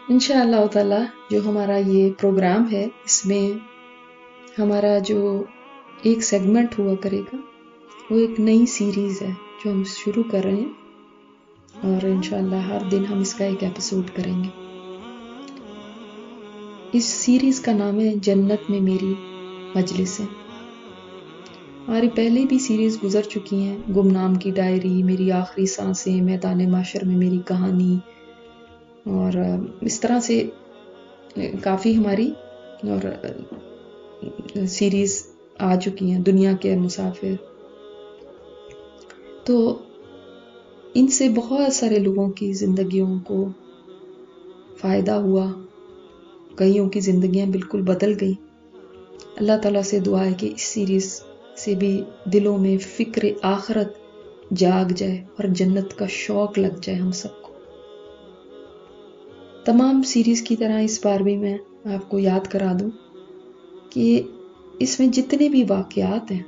انشاءاللہ تعالی جو ہمارا یہ پروگرام ہے اس میں ہمارا جو ایک سیگمنٹ ہوا کرے گا وہ ایک نئی سیریز ہے جو ہم شروع کر رہے ہیں، اور انشاءاللہ ہر دن ہم اس کا ایک ایپیسوڈ کریں گے۔ اس سیریز کا نام ہے جنت میں میری مجلسیں۔ ہماری پہلے بھی سیریز گزر چکی ہیں، گمنام کی ڈائری، میری آخری سانسیں، میدان محشر میں میری کہانی، اور اس طرح سے کافی ہماری اور سیریز آ چکی ہیں، دنیا کے مسافر۔ تو ان سے بہت سارے لوگوں کی زندگیوں کو فائدہ ہوا، کئیوں کی زندگیاں بالکل بدل گئی۔ اللہ تعالیٰ سے دعا ہے کہ اس سیریز سے بھی دلوں میں فکر آخرت جاگ جائے اور جنت کا شوق لگ جائے ہم سب کو۔ تمام سیریز کی طرح اس بار بھی میں آپ کو یاد کرا دوں کہ اس میں جتنے بھی واقعات ہیں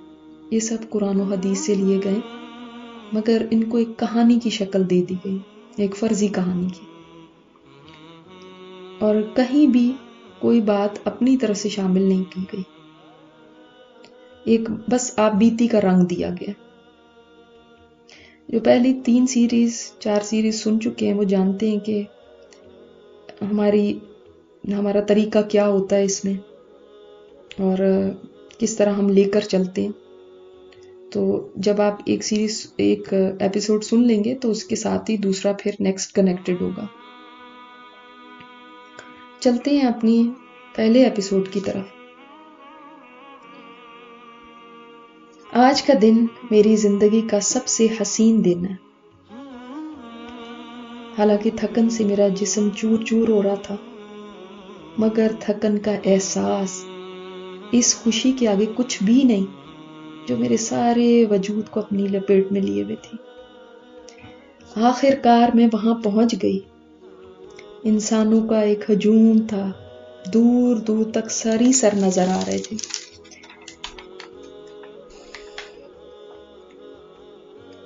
یہ سب قرآن و حدیث سے لیے گئے، مگر ان کو ایک کہانی کی شکل دے دی گئی، ایک فرضی کہانی کی، اور کہیں بھی کوئی بات اپنی طرف سے شامل نہیں کی گئی، ایک بس آپ بیتی کا رنگ دیا گیا۔ جو پہلی 4 سیریز سن چکے ہیں وہ جانتے ہیں کہ ہمارا طریقہ کیا ہوتا ہے اس میں اور کس طرح ہم لے کر چلتے ہیں۔ تو جب آپ ایک ایپیسوڈ سن لیں گے تو اس کے ساتھ ہی دوسرا پھر نیکسٹ کنیکٹڈ ہوگا۔ چلتے ہیں اپنی پہلے ایپیسوڈ کی طرف۔ آج کا دن میری زندگی کا سب سے حسین دن ہے۔ حالانکہ تھکن سے میرا جسم چور چور ہو رہا تھا، مگر تھکن کا احساس اس خوشی کے آگے کچھ بھی نہیں جو میرے سارے وجود کو اپنی لپیٹ میں لیے ہوئے تھی۔ آخر کار میں وہاں پہنچ گئی۔ انسانوں کا ایک ہجوم تھا، دور دور تک سر نظر آ رہے تھے۔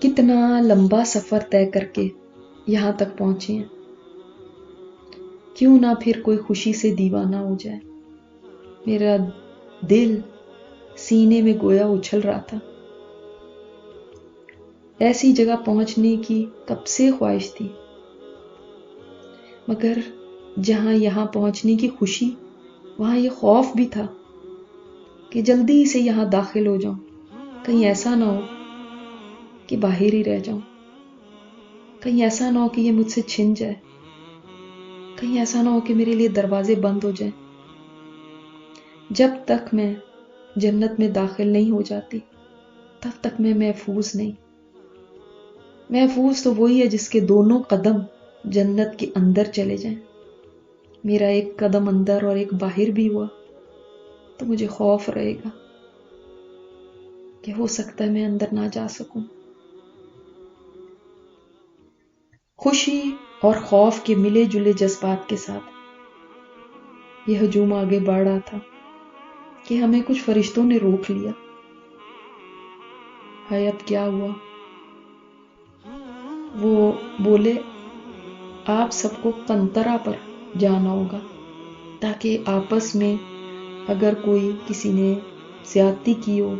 کتنا لمبا سفر طے کر کے یہاں تک پہنچے ہیں، کیوں نہ پھر کوئی خوشی سے دیوانہ ہو جائے۔ میرا دل سینے میں گویا اچھل رہا تھا۔ ایسی جگہ پہنچنے کی کب سے خواہش تھی، مگر جہاں یہاں پہنچنے کی خوشی وہاں یہ خوف بھی تھا کہ جلدی سے یہاں داخل ہو جاؤں، کہیں ایسا نہ ہو کہ باہر ہی رہ جاؤں، کہیں ایسا نہ ہو کہ یہ مجھ سے چھن جائے، کہیں ایسا نہ ہو کہ میرے لیے دروازے بند ہو جائیں۔ جب تک میں جنت میں داخل نہیں ہو جاتی تب تک میں محفوظ نہیں۔ محفوظ تو وہی ہے جس کے دونوں قدم جنت کے اندر چلے جائیں۔ میرا ایک قدم اندر اور ایک باہر بھی ہوا تو مجھے خوف رہے گا کہ ہو سکتا ہے میں اندر نہ جا سکوں۔ خوشی اور خوف کے ملے جلے جذبات کے ساتھ یہ ہجوم آگے بڑھ رہا تھا کہ ہمیں کچھ فرشتوں نے روک لیا۔ ہائے اب کیا ہوا؟ وہ بولے آپ سب کو قنطرہ پر جانا ہوگا تاکہ آپس میں اگر کوئی کسی نے زیادتی کی ہو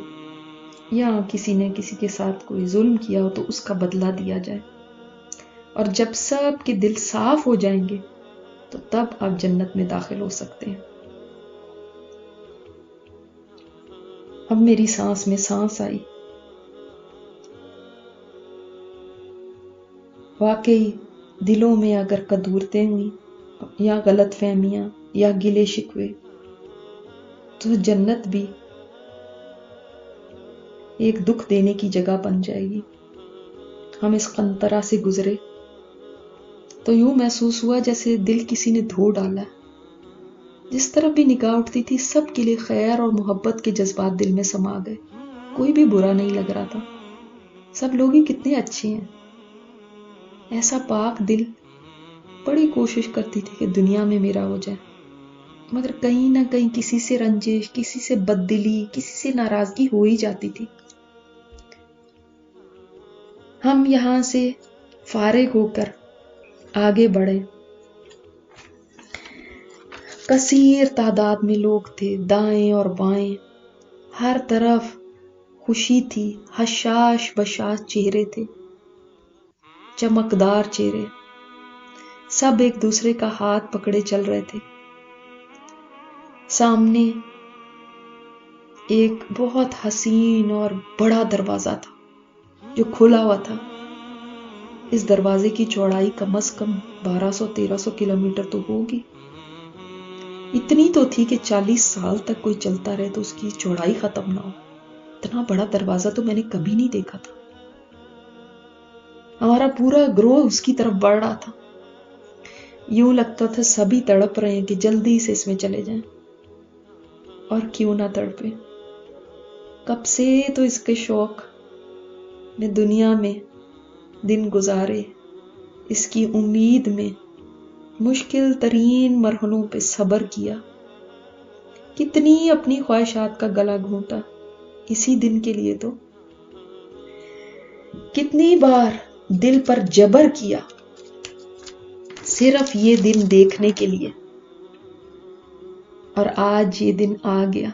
یا کسی نے کسی کے ساتھ کوئی ظلم کیا ہو تو اس کا بدلہ دیا جائے، اور جب سب کے دل صاف ہو جائیں گے تو تب آپ جنت میں داخل ہو سکتے ہیں۔ اب میری سانس میں سانس آئی۔ واقعی دلوں میں اگر کدورتیں ہوئی یا غلط فہمیاں یا گلے شکوے تو جنت بھی ایک دکھ دینے کی جگہ بن جائے گی۔ ہم اس قنطرہ سے گزرے تو یوں محسوس ہوا جیسے دل کسی نے دھو ڈالا ہے۔ جس طرف بھی نگاہ اٹھتی تھی سب کے لیے خیر اور محبت کے جذبات دل میں سما گئے، کوئی بھی برا نہیں لگ رہا تھا، سب لوگ ہی کتنے اچھے ہیں۔ ایسا پاک دل بڑی کوشش کرتی تھی کہ دنیا میں میرا ہو جائے، مگر کہیں نہ کہیں کسی سے رنجش، کسی سے بددلی، کسی سے ناراضگی ہو ہی جاتی تھی۔ ہم یہاں سے فارغ ہو کر آگے بڑھے कसीर तादाद में लोग थे, दाएं और बाएं, हर तरफ खुशी थी, हशाश बशाश चेहरे थे, चमकदार चेहरे, सब एक दूसरे का हाथ पकड़े चल रहे थे। सामने एक बहुत हसीन और बड़ा दरवाजा था जो खुला हुआ था। इस दरवाजे की चौड़ाई कम से कम 1200-1300 किलोमीटर तो होगी। इतनी तो थी कि 40 साल तक कोई चलता रहे तो उसकी चौड़ाई खत्म ना हो। इतना बड़ा दरवाजा तो मैंने कभी नहीं देखा था। हमारा पूरा ग्रोह उसकी तरफ बढ़ रहा था। यूं लगता था सभी तड़प रहे हैं कि जल्दी से इसमें चले जाएं। और क्यों ना तड़पे, कब से तो इसके शौक में दुनिया में दिन गुजारे, इसकी उम्मीद में मुश्किल तरीन मरहलों पे सब्र किया, कितनी अपनी ख्वाहिशात का गला घोंटा इसी दिन के लिए। तो कितनी बार दिल पर जबर किया सिर्फ ये दिन देखने के लिए, और आज ये दिन आ गया।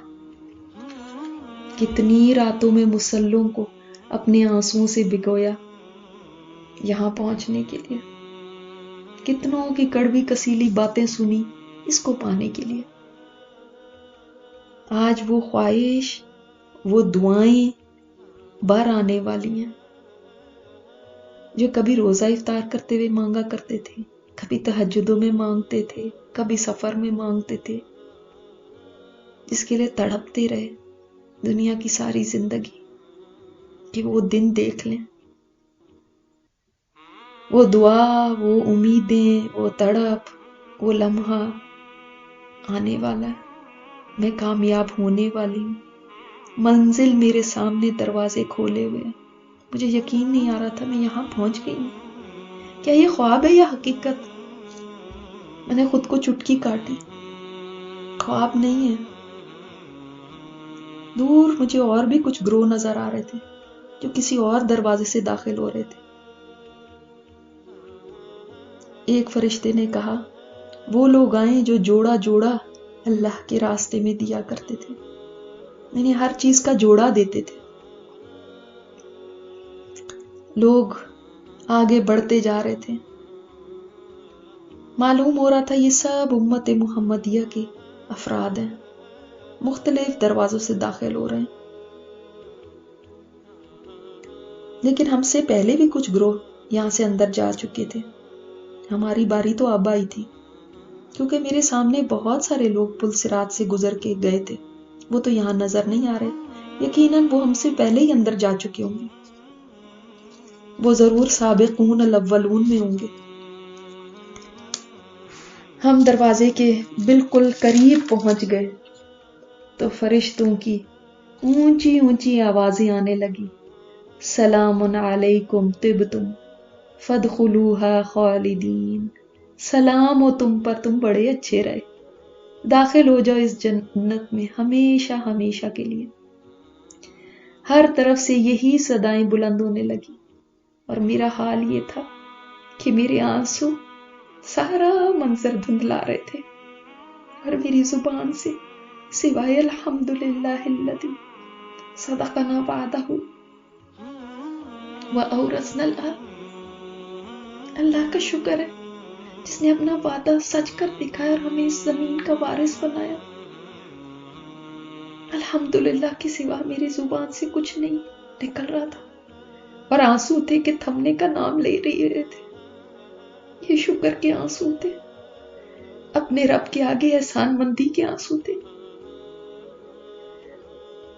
कितनी रातों में मुसल्लों को अपने आंसुओं से भिगोया यहां पहुंचने के लिए, कितनों की कड़वी कसीली बातें सुनी इसको पाने के लिए। आज वो ख्वाहिश, वो दुआएं बार आने वाली हैं जो कभी रोजा इफ्तार करते हुए मांगा करते थे, कभी तहज्जुदों में मांगते थे, कभी सफर में मांगते थे, जिसके लिए तड़पते रहे दुनिया की सारी जिंदगी कि वो दिन देख लें। वो दुआ, वो उम्मीदें, वो तड़प, वो लम्हा आने वाला है। मैं कामयाब होने वाली हूँ, मंजिल मेरे सामने दरवाजे खोले हुए हैं। मुझे यकीन नहीं आ रहा था मैं यहां पहुंच गई हूं। क्या ये ख्वाब है या हकीकत? मैंने खुद को चुटकी काटी, ख्वाब नहीं है। दूर मुझे और भी कुछ ग्रोह नजर आ रहे थे जो किसी और दरवाजे से दाखिल हो रहे थे। एक फरिश्ते ने कहा, वो लोग आए जो जोड़ा जोड़ा अल्लाह के रास्ते में दिया करते थे। मैंने हर चीज का जोड़ा देते थे। लोग आगे बढ़ते जा रहे थे। मालूम हो रहा था ये सब उम्मत मुहम्मदिया के अफराद हैं, मुख्तलिफ दरवाजों से दाखिल हो रहे हैं। लेकिन हमसे पहले भी कुछ ग्रोह यहां से अंदर जा चुके थे। हमारी बारी तो अब आई थी, क्योंकि मेरे सामने बहुत सारे लोग पुल सिरात से गुजर के गए थे। वो तो यहां नजर नहीं आ रहे, यकीनन वो हमसे पहले ही अंदर जा चुके होंगे। वो जरूर साबिकून अल-अव्वलून में होंगे। हम दरवाजे के बिल्कुल करीब पहुंच गए तो फरिश्तों की ऊंची ऊंची आवाजें आने लगी, सलामुन अलैकुम तिब्तुम फदखुलूहा खालिदीन। सलाम हो तुम पर, तुम बड़े अच्छे रहे, दाखिल हो जाओ इस जन्नत में हमेशा हमेशा के लिए। हर तरफ से यही सदाएं बुलंद होने लगी और मेरा हाल ये था कि मेरे आंसू सारा मंजर धुंधला रहे थे और मेरी जुबान से सिवाय अल्हम्दुलिल्लाहिल्लज़ी सदक़ना वअदहू व औरसनल अर्ज़, अल्लाह का शुक्र है जिसने अपना वादा सच कर दिखाया और हमें इस जमीन का वारिस बनाया। अल्हम्दुलिल्लाह के सिवा मेरी जुबान से कुछ नहीं निकल रहा था और आंसू थे कि थमने का नाम ले रहे थे। ये शुक्र के आंसू थे, अपने रब के आगे एहसानमंदी के आंसू थे।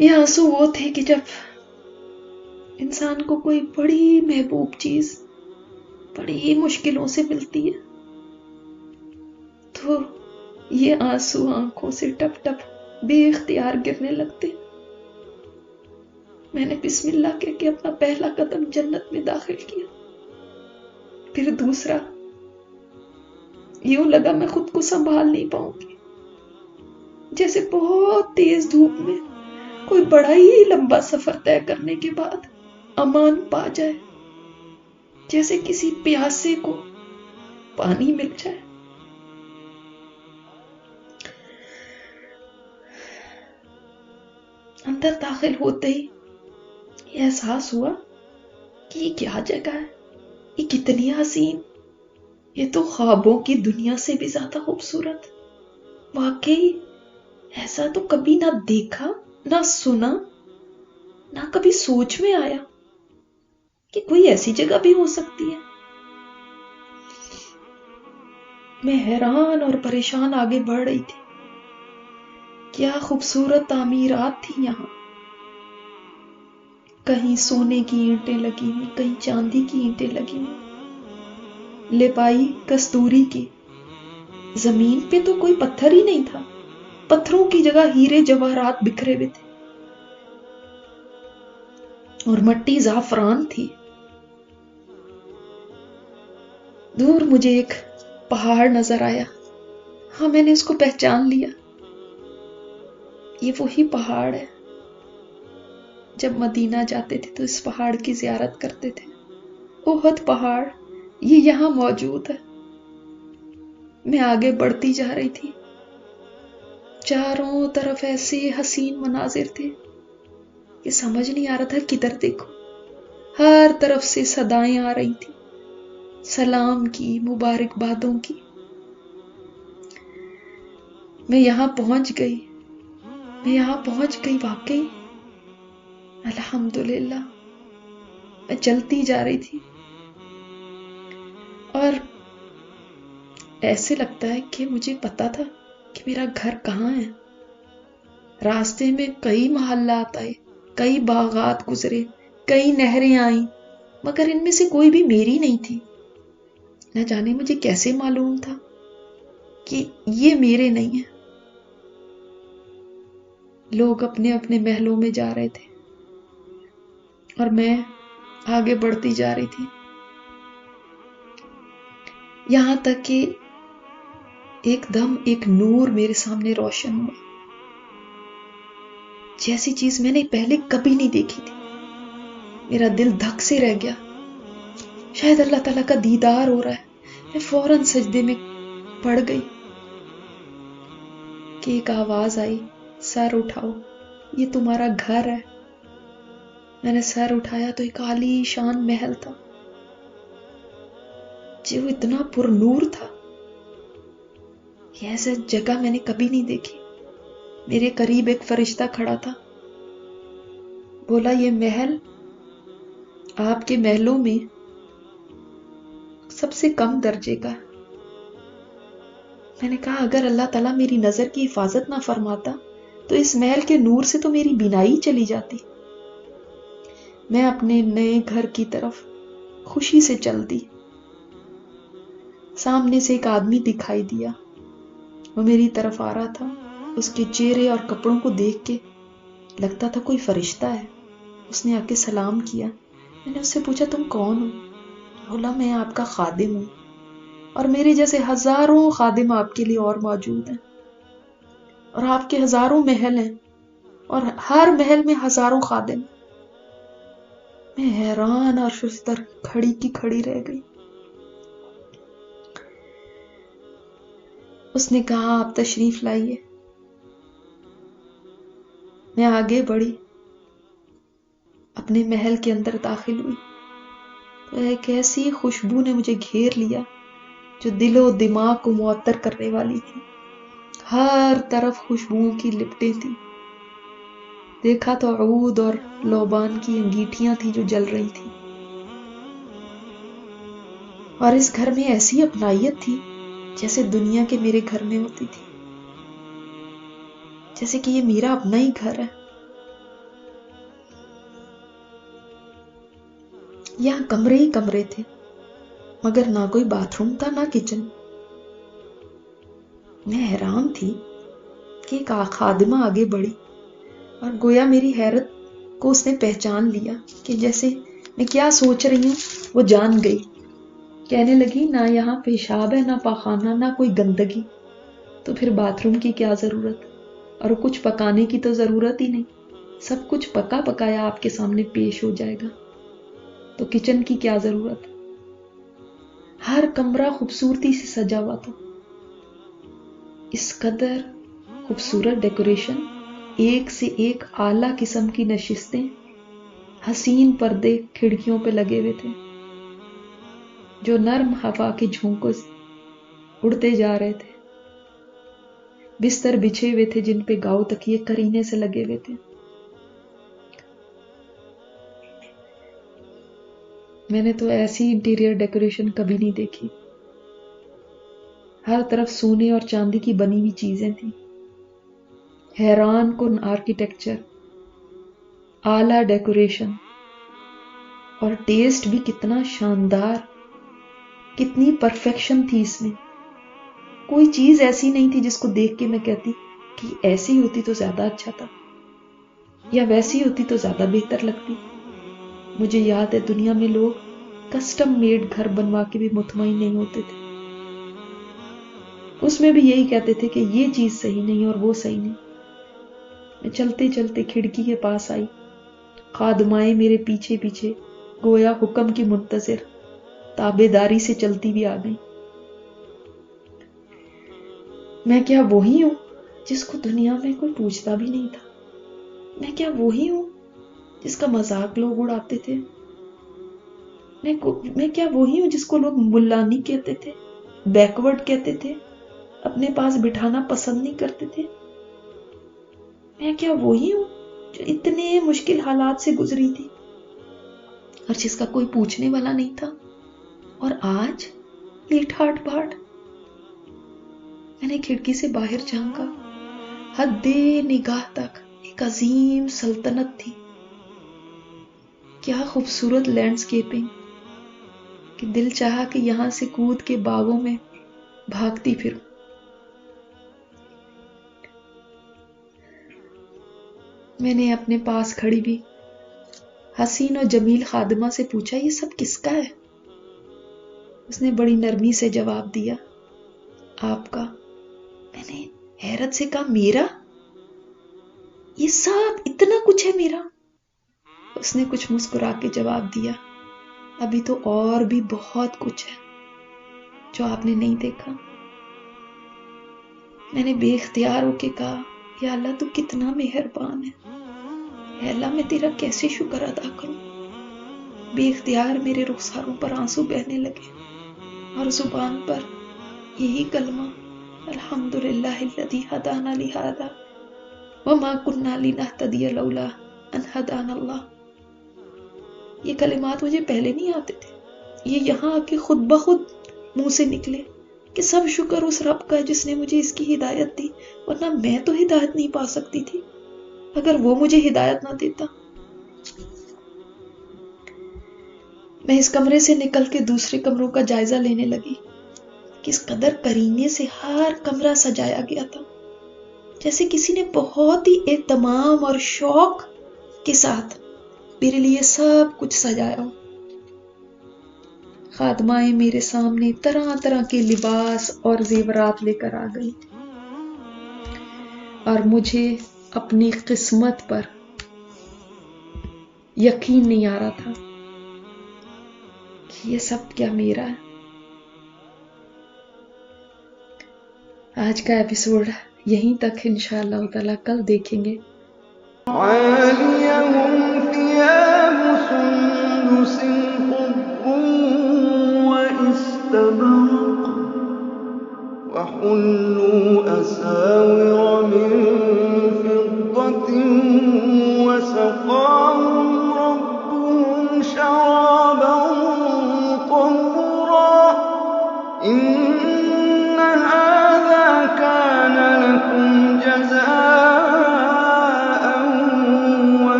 ये आंसू वो थे कि जब इंसान को कोई बड़ी महबूब चीज बड़ी मुश्किलों से मिलती है तो ये आंसू आंखों से टप टप बेइख्तियार गिरने लगते। मैंने बिस्मिल्लाह कह के अपना पहला कदम जन्नत में दाखिल किया, फिर दूसरा। यूं लगा मैं खुद को संभाल नहीं पाऊंगी, जैसे बहुत तेज धूप में कोई बड़ा ही लंबा सफर तय करने के बाद अमान पा जाए, जैसे किसी प्यासे को पानी मिल जाए। अंदर दाखिल होते ही ये एहसास हुआ कि ये क्या जगह है, ये कितनी हसीन, ये तो ख्वाबों की दुनिया से भी ज्यादा खूबसूरत। वाकई ऐसा तो कभी ना देखा, ना सुना, ना कभी सोच में आया कि कोई ऐसी जगह भी हो सकती है। मैं हैरान और परेशान आगे बढ़ रही थी। क्या खूबसूरत तामीरात थी यहाँ। कहीं सोने की ईंटें लगी हुई, कहीं चांदी की ईंटें लगी हुई, लिपाई कस्तूरी की। जमीन पे तो कोई पत्थर ही नहीं था, पत्थरों की जगह हीरे जवाहरात बिखरे हुए थे और मट्टी जाफरान थी। दूर मुझे एक पहाड़ नजर आया। हाँ, मैंने उसको पहचान लिया। ये वही पहाड़ है, जब मदीना जाते थे तो इस पहाड़ की जियारत करते थे। ओहद पहाड़, ये यहाँ मौजूद है। मैं आगे बढ़ती जा रही थी। चारों तरफ ऐसे हसीन मनाजिर थे कि समझ नहीं आ रहा था किधर देखो। हर तरफ से सदाएं आ रही थी, सलाम की, मुबारकबादों की। मैं यहाँ पहुंच गई, मैं यहाँ पहुंच गई वाकई। अल्हम्दुलिल्लाह। मैं चलती जा रही थी और ऐसे लगता है कि मुझे पता था कि मेरा घर कहाँ है। रास्ते में कई मोहल्लात आए, कई बागात गुजरे, कई नहरें आई, मगर इनमें से कोई भी मेरी नहीं थी। न जाने मुझे कैसे मालूम था कि ये मेरे नहीं है। लोग अपने अपने महलों में जा रहे थे और मैं आगे बढ़ती जा रही थी, यहां तक कि एकदम एक नूर मेरे सामने रोशन हुआ, जैसी चीज मैंने पहले कभी नहीं देखी थी। मेरा दिल धक से रह गया। शायद अल्लाह ताला का दीदार हो रहा है। मैं फौरन सजदे में पड़ गई कि एक आवाज आई, सर उठाओ, ये तुम्हारा घर है। मैंने सर उठाया तो एक आलीशान महल था जो इतना पुरनूर था। ऐसी जगह मैंने कभी नहीं देखी। मेरे करीब एक फरिश्ता खड़ा था। बोला, ये महल आपके महलों में सबसे कम दर्जे का। मैंने कहा, अगर अल्लाह ताला मेरी नजर की हिफाजत ना फरमाता तो इस महल के नूर से तो मेरी बीनाई चली जाती। मैं अपने नए घर की तरफ खुशी से चल दी। सामने से एक आदमी दिखाई दिया, वो मेरी तरफ आ रहा था। उसके चेहरे और कपड़ों को देख के लगता था कोई फरिश्ता है। उसने आके सलाम किया। मैंने उससे पूछा, तुम कौन हो? बोला, मैं आपका खादिम हूं और मेरे जैसे हजारों खादिम आपके लिए और मौजूद हैं और आपके हजारों महल हैं और हर महल में हजारों खादिम। मैं हैरान और फिर खड़ी की खड़ी रह गई। उसने कहा, आप तशरीफ लाइए। मैं आगे बढ़ी, अपने महल के अंदर दाखिल हुई तो एक ऐसी खुशबू ने मुझे घेर लिया जो दिलो दिमाग को मुअत्तर करने वाली थी। हर तरफ खुशबुओं की लिपटें थी। देखा तो ऊद और लोबान की अंगीठियां थी जो जल रही थी। और इस घर में ऐसी अपनाइयत थी जैसे दुनिया के मेरे घर में होती थी, जैसे कि ये मेरा अपना ही घर है। यहाँ कमरे ही कमरे थे, मगर ना कोई बाथरूम था ना किचन। मैं हैरान थी कि एक खादिमा आगे बढ़ी और गोया मेरी हैरत को उसने पहचान लिया कि जैसे मैं क्या सोच रही हूं वो जान गई। कहने लगी, ना यहाँ पेशाब है, ना पाखाना, ना कोई गंदगी, तो फिर बाथरूम की क्या जरूरत, और कुछ पकाने की तो जरूरत ही नहीं, सब कुछ पका पकाया आपके सामने पेश हो जाएगा, तो किचन की क्या जरूरत। हर कमरा खूबसूरती से सजा हुआ था। इस कदर खूबसूरत डेकोरेशन ایک سے ایک اعلیٰ قسم کی نشستیں، حسین پردے کھڑکیوں پہ لگے ہوئے تھے جو نرم ہوا کے جھونکوں سے اڑتے جا رہے تھے. بستر بچھے ہوئے تھے جن پہ گاؤ تکیے کرینے سے لگے ہوئے تھے. میں نے تو ایسی انٹیریئر ڈیکوریشن کبھی نہیں دیکھی. ہر طرف سونے اور چاندی کی بنی ہوئی چیزیں تھیں. حیران کن آرکیٹیکچر، اعلیٰ ڈیکوریشن، اور ٹیسٹ بھی کتنا شاندار، کتنی پرفیکشن تھی اس میں. کوئی چیز ایسی نہیں تھی جس کو دیکھ کے میں کہتی کہ ایسی ہوتی تو زیادہ اچھا تھا یا ویسی ہوتی تو زیادہ بہتر لگتی. مجھے یاد ہے دنیا میں لوگ کسٹم میڈ گھر بنوا کے بھی مطمئن نہیں ہوتے تھے. اس میں بھی یہی کہتے تھے کہ یہ چیز صحیح نہیں اور وہ صحیح نہیں. میں چلتے چلتے کھڑکی کے پاس آئی. خادمائیں میرے پیچھے پیچھے گویا حکم کی منتظر تابع داری سے چلتی بھی آ گئی. میں کیا وہی ہوں جس کو دنیا میں کوئی پوچھتا بھی نہیں تھا؟ میں کیا وہی ہوں جس کا مذاق لوگ اڑاتے تھے؟ میں کیا وہی ہوں جس کو لوگ ملانی کہتے تھے، بیکورڈ کہتے تھے، اپنے پاس بٹھانا پسند نہیں کرتے تھے؟ میں کیا وہی ہوں جو اتنے مشکل حالات سے گزری تھی اور جس کا کوئی پوچھنے والا نہیں تھا؟ اور آج لیٹ ہاٹ بھاٹ. میں نے کھڑکی سے باہر جھانکا. حد نگاہ تک ایک عظیم سلطنت تھی. کیا خوبصورت لینڈسکیپنگ کہ دل چاہا کہ یہاں سے کود کے باغوں میں بھاگتی پھروں. میں نے اپنے پاس کھڑی بھی حسین اور جمیل خادمہ سے پوچھا یہ سب کس کا ہے؟ اس نے بڑی نرمی سے جواب دیا آپ کا. میں نے حیرت سے کہا میرا؟ یہ سب اتنا کچھ ہے میرا؟ اس نے کچھ مسکرا کے جواب دیا ابھی تو اور بھی بہت کچھ ہے جو آپ نے نہیں دیکھا. میں نے بے اختیار ہو کے کہا یا اللہ تو کتنا مہربان ہے. اے اللہ میں تیرا کیسے شکر ادا کروں. بے اختیار میرے رخساروں پر آنسو بہنے لگے اور زبان پر یہی کلمہ الحمدللہ الذی ہدانا لہذا وما کنا لنہتدی لولا ان ہدانا اللہ. یہ کلمات مجھے پہلے نہیں آتے تھے. یہ یہاں آ کے خود بخود منہ سے نکلے کہ سب شکر اس رب کا جس نے مجھے اس کی ہدایت دی، ورنہ میں تو ہدایت نہیں پا سکتی تھی اگر وہ مجھے ہدایت نہ دیتا. میں اس کمرے سے نکل کے دوسرے کمروں کا جائزہ لینے لگی. کس قدر کرینے سے ہر کمرہ سجایا گیا تھا، جیسے کسی نے بہت ہی اہتمام اور شوق کے ساتھ میرے لیے سب کچھ سجایا ہو. خادمائیں میرے سامنے طرح طرح کے لباس اور زیورات لے کر آ گئی اور مجھے اپنی قسمت پر یقین نہیں آ رہا تھا کہ یہ سب کیا میرا ہے. آج کا ایپیسوڈ یہیں تک انشاءاللہ تعالی کل دیکھیں گے. عاليهم ثياب سندس خضر واستبرق وحلوا أساور من فضة وسقاهم